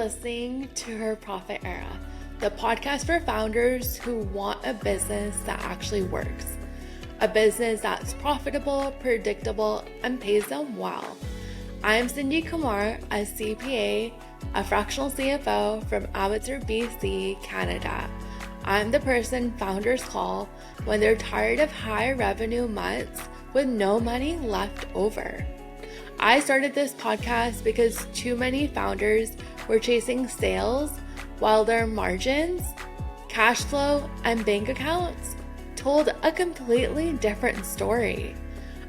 listening to Her Profit Era, the podcast for founders who want a business that actually works. A business that's profitable, predictable, and pays them well. I'm Cindy Kumar, a CPA, a fractional CFO from Abbotsford, BC, Canada. I'm the person founders call when they're tired of high revenue months with no money left over. I started this podcast because too many founders were chasing sales while their margins, cash flow, and bank accounts told a completely different story.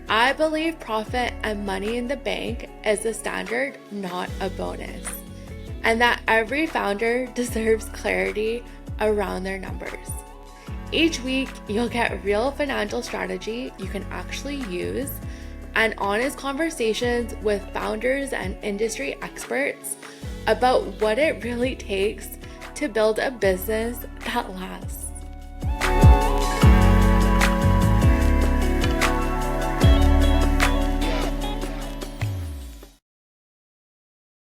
I believe profit and money in the bank is the standard, not a bonus, and that every founder deserves clarity around their numbers. Each week, you'll get real financial strategy you can actually use and honest conversations with founders and industry experts about what it really takes to build a business that lasts.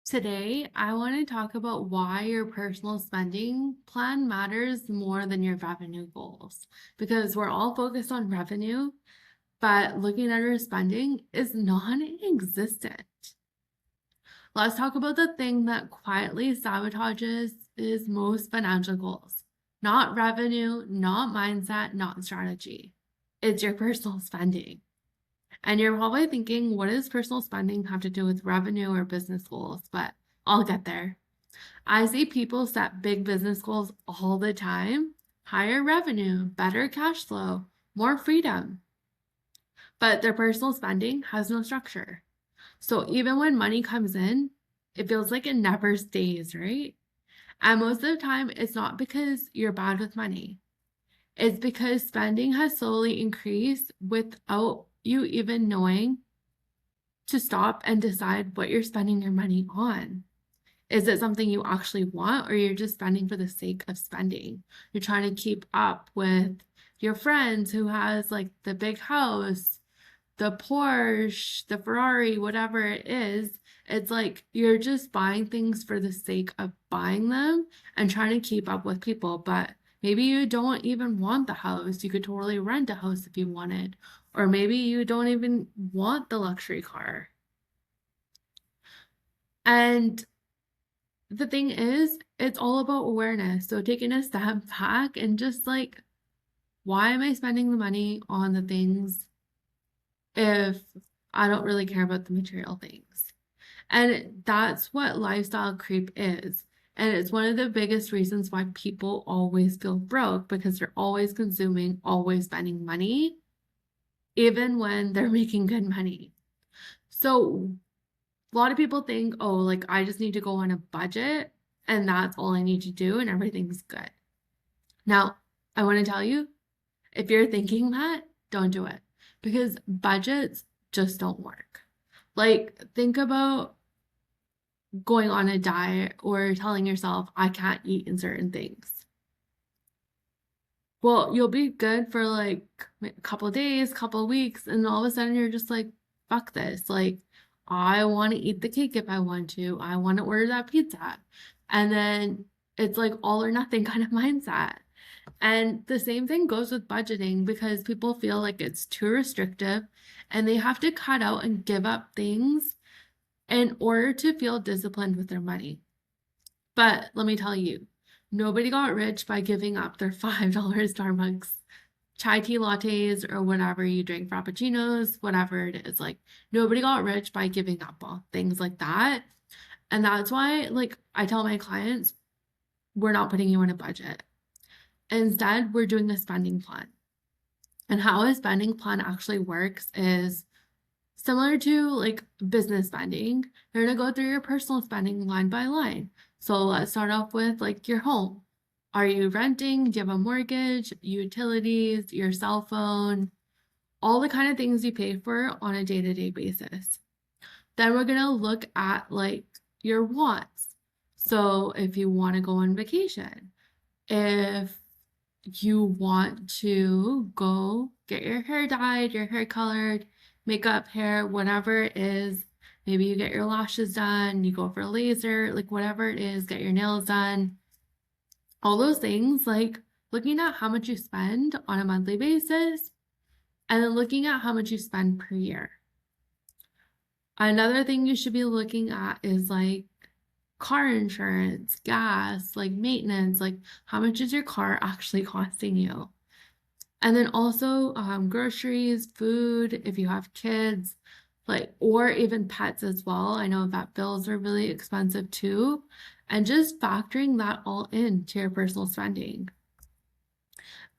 Today, I want to talk about why your personal spending plan matters more than your revenue goals, because we're all focused on revenue, but looking at our spending is non-existent. Let's talk about the thing that quietly sabotages is most financial goals. Not revenue, not mindset, not strategy. It's your personal spending. And you're probably thinking, what does personal spending have to do with revenue or business goals? But I'll get there. I see people set big business goals all the time. Higher revenue, better cash flow, more freedom. But their personal spending has no structure. So even when money comes in, it feels like it never stays, right? And most of the time, it's not because you're bad with money. It's because spending has slowly increased without you even knowing to stop and decide what you're spending your money on. Is it something you actually want, or you're just spending for the sake of spending? You're trying to keep up with your friends who has like the big house, the Porsche, the Ferrari, whatever it is. It's like you're just buying things for the sake of buying them and trying to keep up with people. But maybe you don't even want the house. You could totally rent a house if you wanted. Or maybe you don't even want the luxury car. And the thing is, it's all about awareness. So taking a step back and just like, why am I spending the money on the things if I don't really care about the material things? And that's what lifestyle creep is. And it's one of the biggest reasons why people always feel broke, because they're always consuming, always spending money, even when they're making good money. So a lot of people think, oh, like I just need to go on a budget and that's all I need to do and everything's good. Now, I want to tell you, if you're thinking that, don't do it, because budgets just don't work. Like, think about going on a diet or telling yourself, I can't eat in certain things. Well, you'll be good for like a couple of days, couple of weeks, and all of a sudden you're just like, fuck this. Like, I want to eat the cake if I want to. I want to order that pizza. And then it's like all or nothing kind of mindset. And the same thing goes with budgeting, because people feel like it's too restrictive and they have to cut out and give up things in order to feel disciplined with their money. But let me tell you, nobody got rich by giving up their $5 Starbucks chai tea lattes or whatever you drink, frappuccinos, whatever it is. Like, nobody got rich by giving up all things like that. And that's why, like, I tell my clients, we're not putting you on a budget. Instead, we're doing a spending plan. And how a spending plan actually works is similar to like business spending. You're going to go through your personal spending line by line. So let's start off with like your home. Are you renting? Do you have a mortgage, utilities, your cell phone, all the kind of things you pay for on a day-to-day basis? Then we're going to look at like your wants. So if you want to go on vacation, if you want to go get your hair dyed, your hair colored, makeup, hair, whatever it is Maybe you get your lashes done, you go for a laser, like whatever it is, get your nails done, all those things, like looking at how much you spend on a monthly basis and then looking at how much you spend per year. Another thing you should be looking at is like car insurance, gas, like maintenance, like how much is your car actually costing you? And then also groceries, food, if you have kids, like, or even pets as well. I know vet bills are really expensive too. And just factoring that all into your personal spending.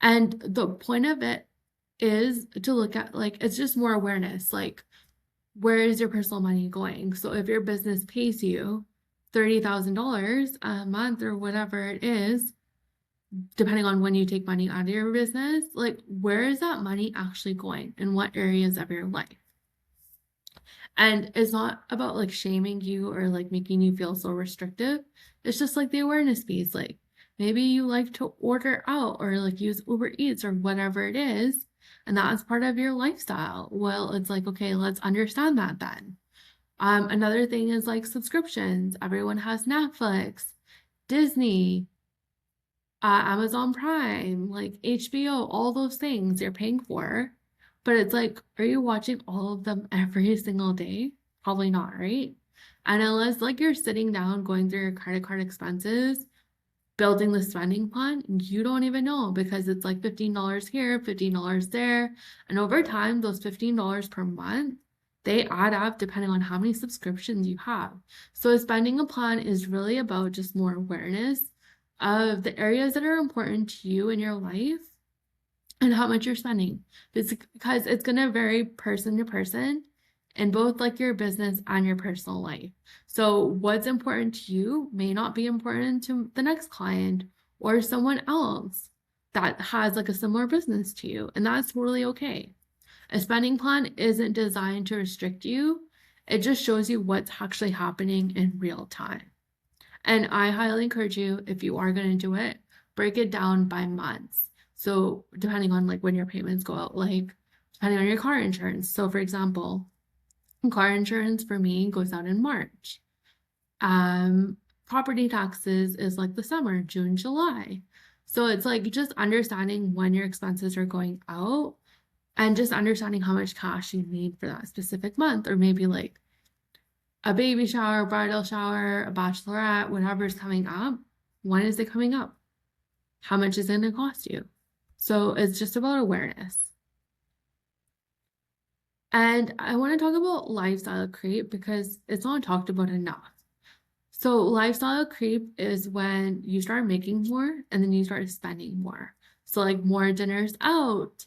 And the point of it is to look at, like, it's just more awareness, like, where is your personal money going? So if your business pays you $30,000 a month or whatever it is, depending on when you take money out of your business, like where is that money actually going in what areas of your life? And it's not about like shaming you or like making you feel so restrictive. It's just like the awareness piece. Like maybe you like to order out or like use Uber Eats or whatever it is, and that's part of your lifestyle. Well, it's like, okay, let's understand that then. Another thing is like subscriptions. Everyone has Netflix, Disney, Amazon Prime, like HBO, all those things you're paying for. But it's like, are you watching all of them every single day? Probably not, right? And unless like you're sitting down going through your credit card expenses, building the spending plan, you don't even know because it's like $15 here, $15 there. And over time, those $15 per month, they add up depending on how many subscriptions you have. So spending a plan is really about just more awareness of the areas that are important to you in your life and how much you're spending. Because it's going to vary person to person in both like your business and your personal life. So what's important to you may not be important to the next client or someone else that has like a similar business to you. And that's totally okay. A spending plan isn't designed to restrict you. It just shows you what's actually happening in real time. And I highly encourage you, if you are going to do it, break it down by months. So depending on like when your payments go out, like depending on your car insurance. So for example, car insurance for me goes out in March. Property taxes is like the summer, June, July. So it's like just understanding when your expenses are going out and just understanding how much cash you need for that specific month, or maybe like a baby shower, bridal shower, a bachelorette, whatever's coming up. When is it coming up? How much is it going to cost you? So it's just about awareness. And I want to talk about lifestyle creep because it's not talked about enough. So lifestyle creep is when you start making more and then you start spending more. So like more dinners out,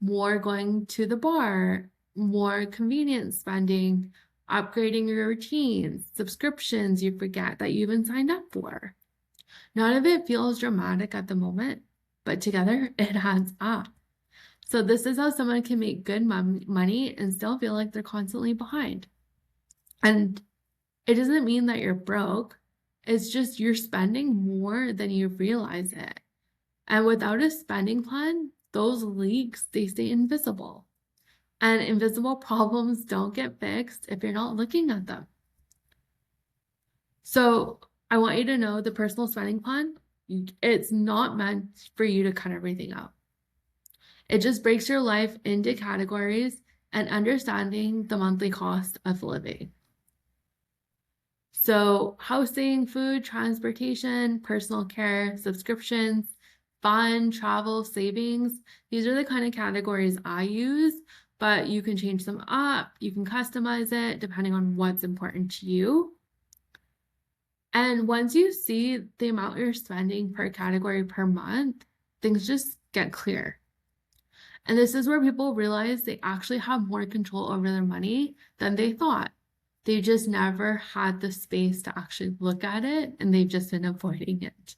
more going to the bar, more convenience spending, upgrading your routines, subscriptions you forget that you even signed up for. None of it feels dramatic at the moment, but together it adds up. So this is how someone can make good money and still feel like they're constantly behind. And it doesn't mean that you're broke. It's just you're spending more than you realize it. And without a spending plan, those leaks, they stay invisible. And invisible problems don't get fixed if you're not looking at them. So I want you to know the personal spending plan, it's not meant for you to cut everything out. It just breaks your life into categories and understanding the monthly cost of living. So housing, food, transportation, personal care, subscriptions, fun, travel, savings, these are the kind of categories I use, but you can change them up. You can customize it depending on what's important to you. And once you see the amount you're spending per category per month, things just get clear. And this is where people realize they actually have more control over their money than they thought. They just never had the space to actually look at it, and they've just been avoiding it.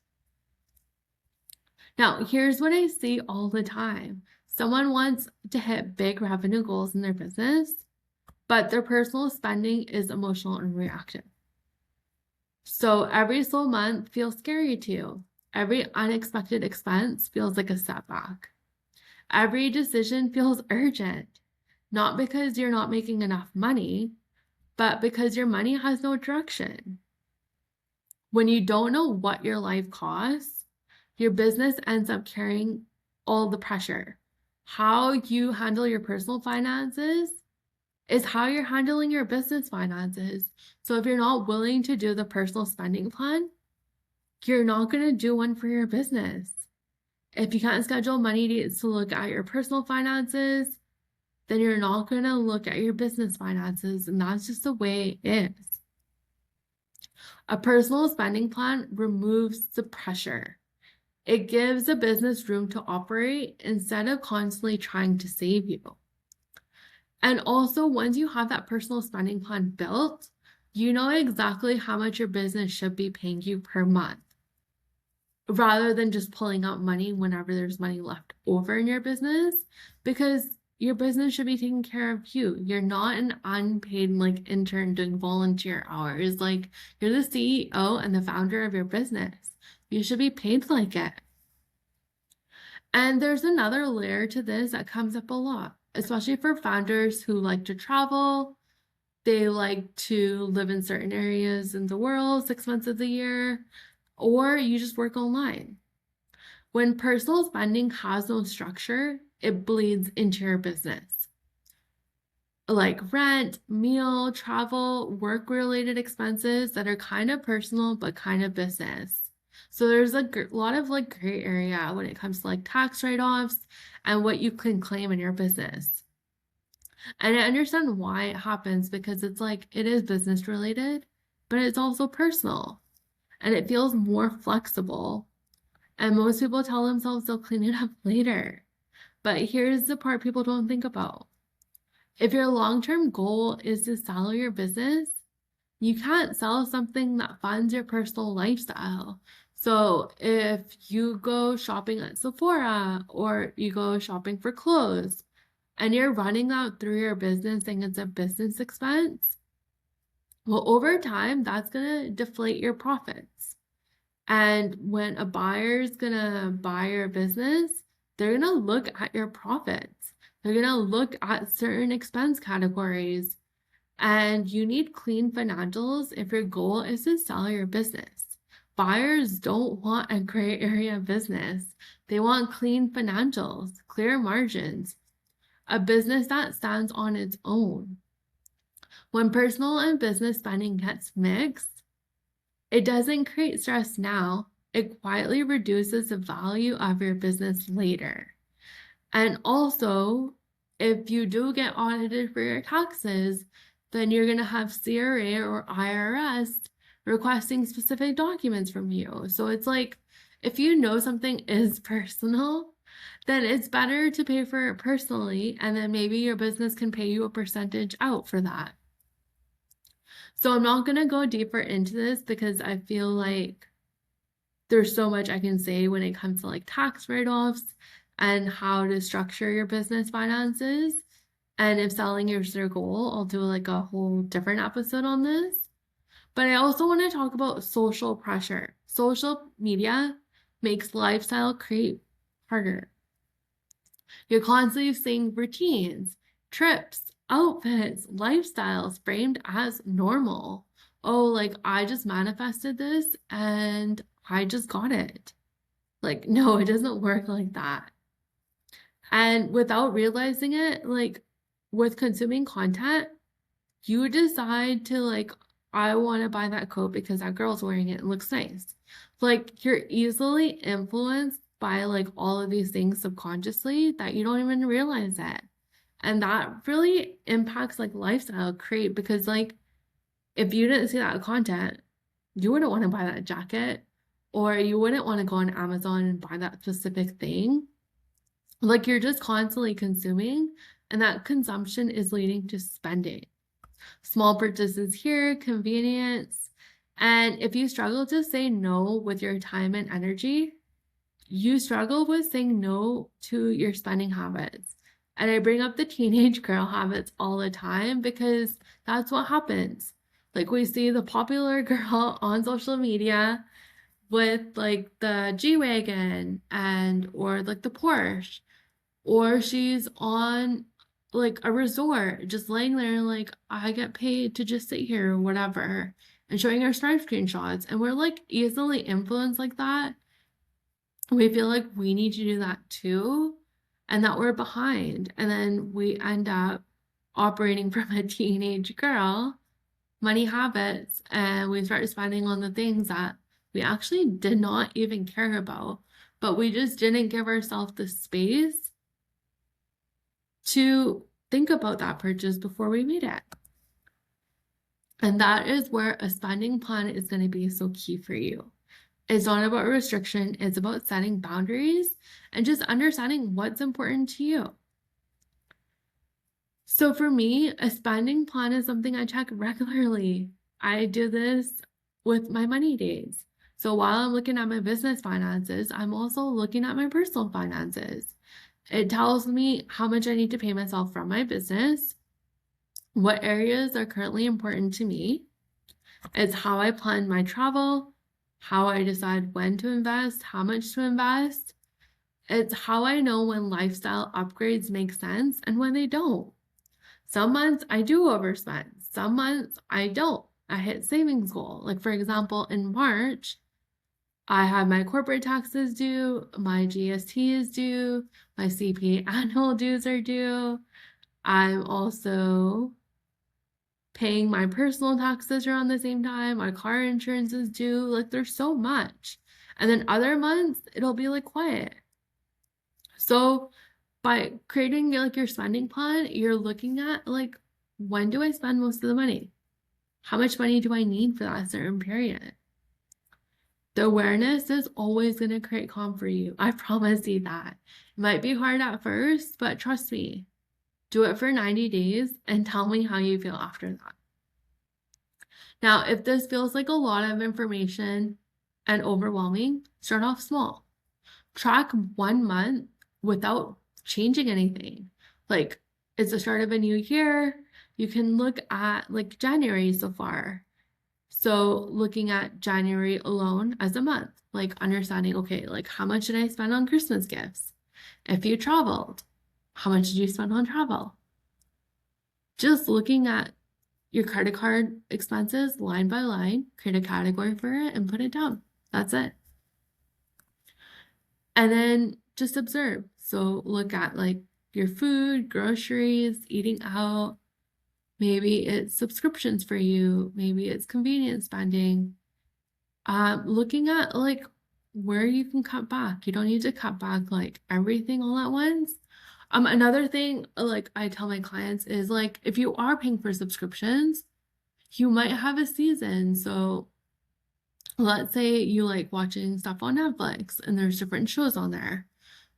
Now, here's what I see all the time. Someone wants to hit big revenue goals in their business, but their personal spending is emotional and reactive. So every slow month feels scary to you. Every unexpected expense feels like a setback. Every decision feels urgent, not because you're not making enough money, but because your money has no direction. When you don't know what your life costs, your business ends up carrying all the pressure. How you handle your personal finances is how you're handling your business finances. So if you're not willing to do the personal spending plan, you're not going to do one for your business. If you can't schedule money to look at your personal finances, then you're not going to look at your business finances. And that's just the way it is. A personal spending plan removes the pressure. It gives a business room to operate instead of constantly trying to save you. And also, once you have that personal spending plan built, you know exactly how much your business should be paying you per month, rather than just pulling out money whenever there's money left over in your business, because your business should be taking care of you. You're not an unpaid like intern doing volunteer hours. Like, you're the CEO and the founder of your business. You should be paid like it. And there's another layer to this that comes up a lot, especially for founders who like to travel. They like to live in certain areas in the world 6 months of the year, or you just work online. When personal spending has no structure, it bleeds into your business. Like rent, meal, travel, work-related expenses that are kind of personal but kind of business. So there's a lot of like gray area when it comes to like tax write-offs and what you can claim in your business. And I understand why it happens, because it's like it is business related, but it's also personal and it feels more flexible. And most people tell themselves they'll clean it up later. But here's the part people don't think about. If your long-term goal is to sell your business, you can't sell something that funds your personal lifestyle. So if you go shopping at Sephora or you go shopping for clothes and you're running that through your business saying it's a business expense, well, over time, that's going to deflate your profits. And when a buyer's going to buy your business, they're going to look at your profits. They're going to look at certain expense categories. And you need clean financials if your goal is to sell your business. Buyers don't want a gray area business. They want clean financials, clear margins, a business that stands on its own. When personal and business spending gets mixed, it doesn't create stress now. It quietly reduces the value of your business later. And also, if you do get audited for your taxes, then you're going to have CRA or IRS requesting specific documents from you. So it's like, if you know something is personal, then it's better to pay for it personally, and then maybe your business can pay you a percentage out for that. So I'm not going to go deeper into this because I feel like there's so much I can say when it comes to like tax write-offs and how to structure your business finances. And if selling is your goal, I'll do like a whole different episode on this. But I also want to talk about social pressure. Social media makes lifestyle creep harder. You're constantly seeing routines, trips, outfits, lifestyles framed as normal. Oh, like I just manifested this and I just got it. Like, no, it doesn't work like that. And without realizing it, like with consuming content, you decide to like, I want to buy that coat because that girl's wearing it and looks nice. Like, you're easily influenced by like all of these things subconsciously that you don't even realize it. And that really impacts like lifestyle creep, because like if you didn't see that content, you wouldn't want to buy that jacket, or you wouldn't want to go on Amazon and buy that specific thing. Like, you're just constantly consuming, and that consumption is leading to spending. Small purchases here, convenience. And if you struggle to say no with your time and energy, you struggle with saying no to your spending habits. And I bring up the teenage girl habits all the time because that's what happens. Like, we see the popular girl on social media with like the G-Wagon and or like the Porsche, or she's on like a resort, just laying there like I get paid to just sit here or whatever, and showing our Stripe screenshots, and we're like easily influenced like that. We feel like we need to do that too, and that we're behind. And then we end up operating from a teenage girl, money habits, and we start spending on the things that we actually did not even care about, but we just didn't give ourselves the space to think about that purchase before we made it. And that is where a spending plan is going to be so key for you. It's not about restriction, it's about setting boundaries and just understanding what's important to you. So for me, a spending plan is something I check regularly. I do this with my money days. So while I'm looking at my business finances, I'm also looking at my personal finances. It tells me how much I need to pay myself from my business, what areas are currently important to me. It's how I plan my travel, how I decide when to invest, how much to invest. It's how I know when lifestyle upgrades make sense and when they don't. Some months I do overspend. Some months I don't. I hit savings goal. Like for example, in March, I have my corporate taxes due, my GST is due, my CPA annual dues are due. I'm also paying my personal taxes around the same time. My car insurance is due. Like there's so much. And then other months, it'll be like quiet. So by creating like your spending plan, you're looking at like, when do I spend most of the money? How much money do I need for that certain period? The awareness is always going to create calm for you. I promise you that. It might be hard at first, but trust me, do it for 90 days and tell me how you feel after that. Now, if this feels like a lot of information and overwhelming, start off small. Track 1 month without changing anything. Like it's the start of a new year. You can look at like January so far. So looking at January alone as a month, like understanding, okay, like how much did I spend on Christmas gifts? If you traveled, how much did you spend on travel? Just looking at your credit card expenses line by line, create a category for it and put it down. That's it. And then just observe. So look at like your food, groceries, eating out. Maybe it's subscriptions for you. Maybe it's convenience spending. Looking at like where you can cut back. You don't need to cut back like everything all at once. Another thing like I tell my clients is like if you are paying for subscriptions, you might have a season. So let's say you like watching stuff on Netflix and there's different shows on there.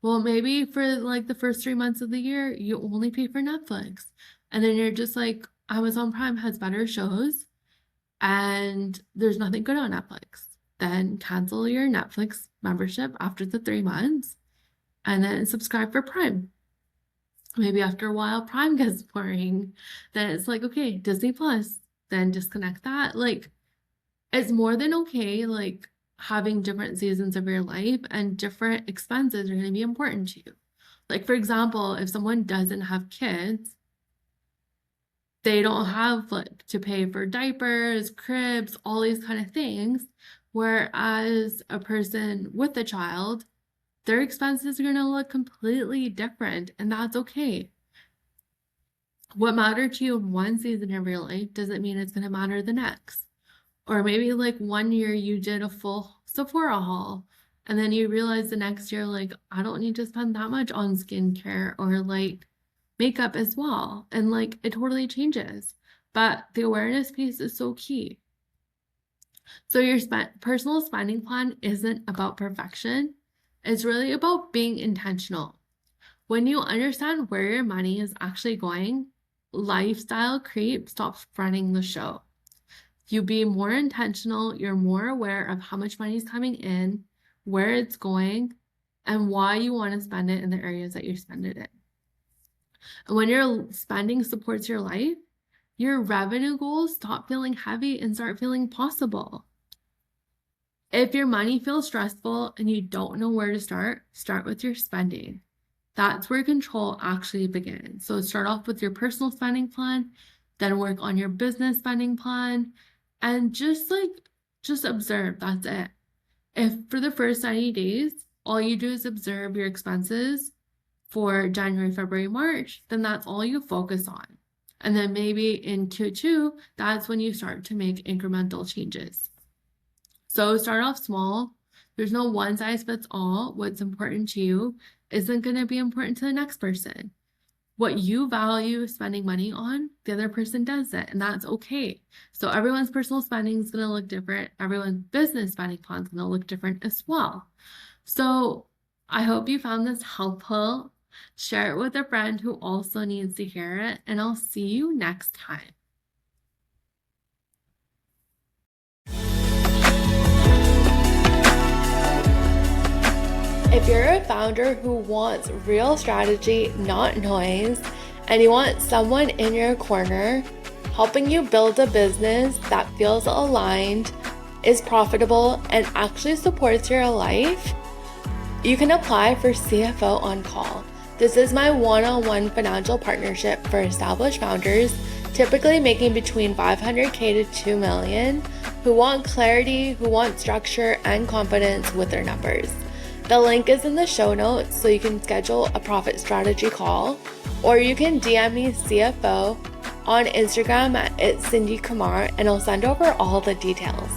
Well, maybe for like the first 3 months of the year, you only pay for Netflix. And then you're just like, Amazon Prime has better shows and there's nothing good on Netflix. Then cancel your Netflix membership after the 3 months and then subscribe for Prime. Maybe after a while, Prime gets boring. Then it's like, okay, Disney Plus, then disconnect that. Like, it's more than okay, like, having different seasons of your life and different expenses are going to be important to you. Like, for example, if someone doesn't have kids, they don't have like to pay for diapers, cribs, all these kind of things. Whereas a person with a child, their expenses are going to look completely different, and that's okay. What mattered to you in one season of your life doesn't mean it's going to matter the next. Or maybe like 1 year you did a full Sephora haul, and then you realize the next year, like, I don't need to spend that much on skincare or like makeup as well. And like it totally changes. But the awareness piece is so key. So your personal spending plan isn't about perfection. It's really about being intentional. When you understand where your money is actually going, lifestyle creep stops running the show. You be more intentional, you're more aware of how much money is coming in, where it's going, and why you want to spend it in the areas that you spend it in. And when your spending supports your life, your revenue goals stop feeling heavy and start feeling possible. If your money feels stressful and you don't know where to start with your spending. That's where control actually begins. So start off with your personal spending plan, then work on your business spending plan, and just observe. That's it. If for the first 90 days, all you do is observe your expenses for January, February, March, then that's all you focus on. And then maybe in Q2, that's when you start to make incremental changes. So start off small. There's no one size fits all. What's important to you isn't going to be important to the next person. What you value spending money on, the other person doesn't, and that's okay. So everyone's personal spending is going to look different. Everyone's business spending plan is going to look different as well. So I hope you found this helpful. Share it with a friend who also needs to hear it, and I'll see you next time. If you're a founder who wants real strategy, not noise, and you want someone in your corner helping you build a business that feels aligned, is profitable, and actually supports your life, you can apply for CFO on Call. This is my one-on-one financial partnership for established founders, typically making between $500K to $2 million, who want clarity, who want structure and confidence with their numbers. The link is in the show notes, so you can schedule a profit strategy call, or you can DM me CFO on Instagram at @CindyKumar, and I'll send over all the details.